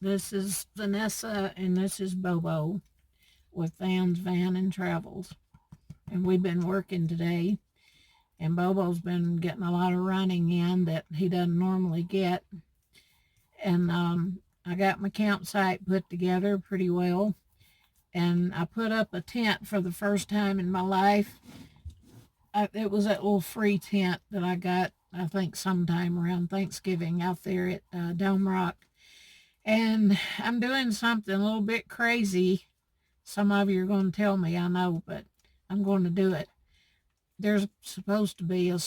This is Vanessa and this is Bobo with Vans, Van, and Travels. And we've been working today. And Bobo's been getting a lot of running in that he doesn't normally get. And I got my campsite put together pretty well. And I put up a tent for the first time in my life. It was that little free tent that I got, I think, sometime around Thanksgiving out there at Dome Rock. And I'm doing something a little bit crazy. Some of you are going to tell me, I know, but I'm going to do it. There's supposed to be a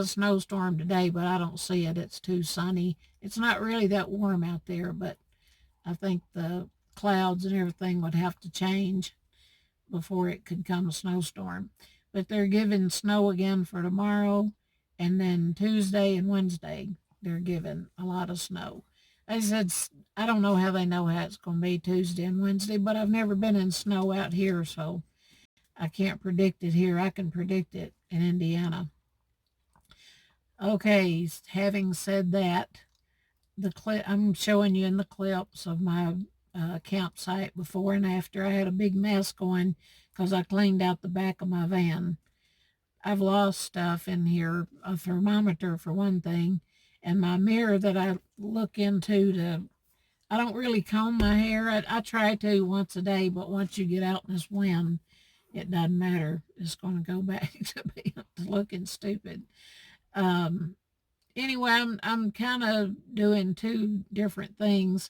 snowstorm today, but I don't see it. It's too sunny. It's not really that warm out there, but I think the clouds and everything would have to change before it could come a snowstorm. But they're giving snow again for tomorrow, and then Tuesday and Wednesday they're giving a lot of snow. I said, I don't know how they know how it's going to be Tuesday and Wednesday, but I've never been in snow out here, so I can't predict it here. I can predict it in Indiana. Okay, having said that, I'm showing you in the clips of my campsite before and after. I had a big mess going because I cleaned out the back of my van. I've lost stuff in here, a thermometer for one thing, and my mirror that I look into I don't really comb my hair. I try to once a day, but once you get out in this wind, it doesn't matter. It's going to go back to being looking stupid. Um, anyway, I'm kind of doing two different things.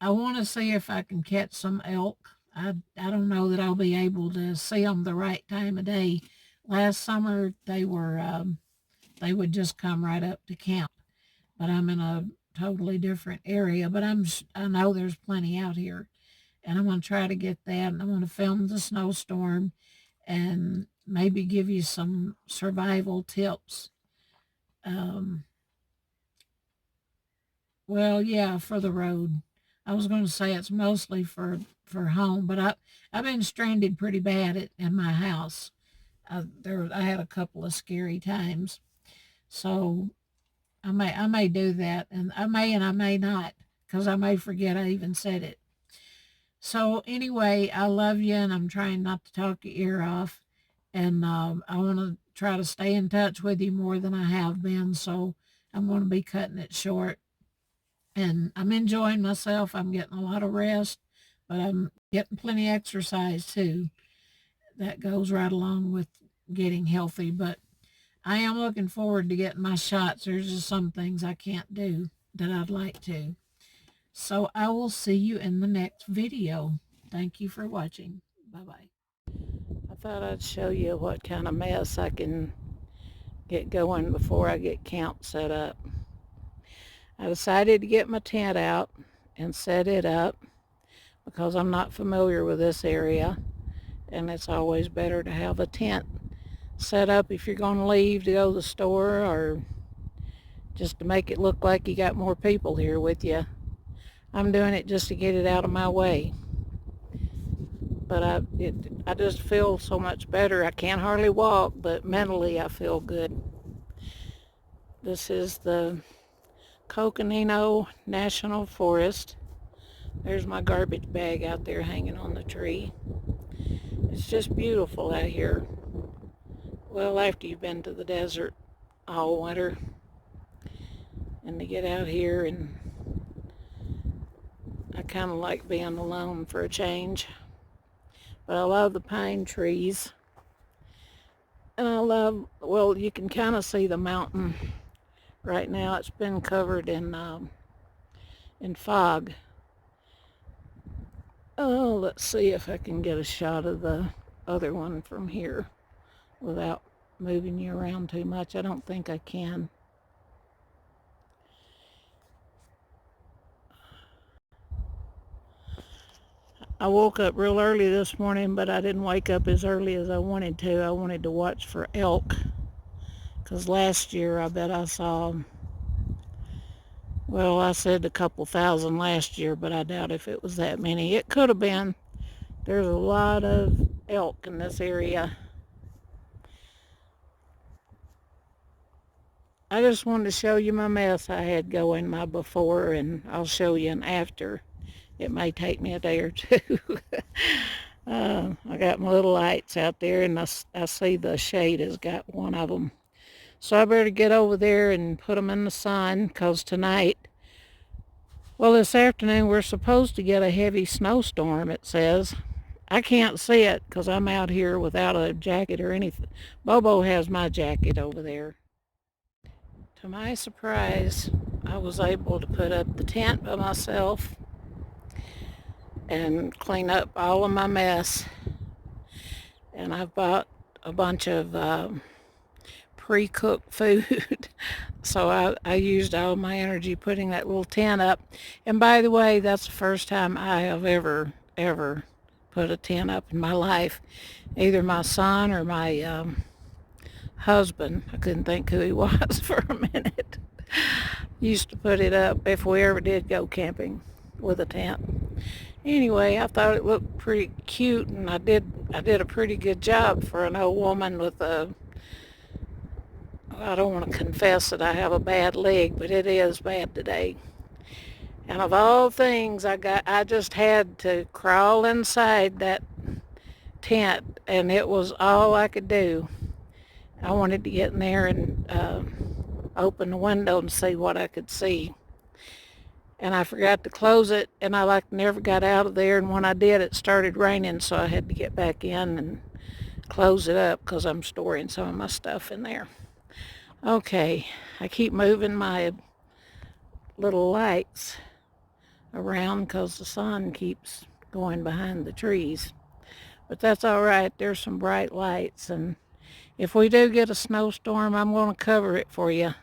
I want to see if I can catch some elk. I don't know that I'll be able to see them the right time of day. Last summer they would just come right up to camp, but I'm in a totally different area. But I know there's plenty out here, and I'm going to try to get that. And I'm going to film the snowstorm, and maybe give you some survival tips. Um, well, yeah, for the road. I was going to say it's mostly for home, but I've been stranded pretty bad in my house. I had a couple of scary times, so I may do that, and I may not, because I may forget I even said it. So anyway, I love you, and I'm trying not to talk your ear off, and I want to try to stay in touch with you more than I have been. So I'm going to be cutting it short, and I'm enjoying myself. I'm getting a lot of rest, but I'm getting plenty of exercise too. That goes right along with getting healthy, but I am looking forward to getting my shots. There's just some things I can't do that I'd like to. So I will see you in the next video. Thank you for watching. Bye-bye. I thought I'd show you what kind of mess I can get going before I get camp set up. I decided to get my tent out and set it up because I'm not familiar with this area, and it's always better to have a tent set up if you're going to leave to go to the store, or just to make it look like you got more people here with you. I'm doing it just to get it out of my way. But I just feel so much better. I can't hardly walk, but mentally I feel good. This is the Coconino National Forest. There's my garbage bag out there hanging on the tree. It's just beautiful out here. Well, after you've been to the desert all winter, and to get out here, and I kind of like being alone for a change. But I love the pine trees, and well, you can kind of see the mountain right now. It's been covered in fog. Oh, let's see if I can get a shot of the other one from here without moving you around too much. I don't think I can. I woke up real early this morning, but I didn't wake up as early as I wanted to. I wanted to watch for elk, because last year I bet I saw, well, I said a couple thousand last year, but I doubt if it was that many. It could have been. There's a lot of elk in this area. I just wanted to show you my mess I had going, my before, and I'll show you an after. It may take me a day or two. I got my little lights out there, and I see the shade has got one of them. So I better get over there and put them in the sun, because tonight, well, this afternoon, we're supposed to get a heavy snowstorm, it says. I can't see it because I'm out here without a jacket or anything. Bobo has my jacket over there. To my surprise, I was able to put up the tent by myself and clean up all of my mess. And I've bought a bunch of pre-cooked food. So I used all my energy putting that little tent up. And by the way, that's the first time I have ever put a tent up in my life. Either my son or my husband, I couldn't think who he was for a minute, used to put it up if we ever did go camping with a tent. Anyway, I thought it looked pretty cute, and I did a pretty good job for an old woman with a, I don't want to confess that I have a bad leg, but it is bad today. And of all things, I just had to crawl inside that tent, and it was all I could do. I wanted to get in there and open the window and see what I could see. And I forgot to close it, and I never got out of there, and when I did, it started raining, so I had to get back in and close it up because I'm storing some of my stuff in there. Okay, I keep moving my little lights around because the sun keeps going behind the trees. But that's all right. There's some bright lights, and if we do get a snowstorm, I'm going to cover it for you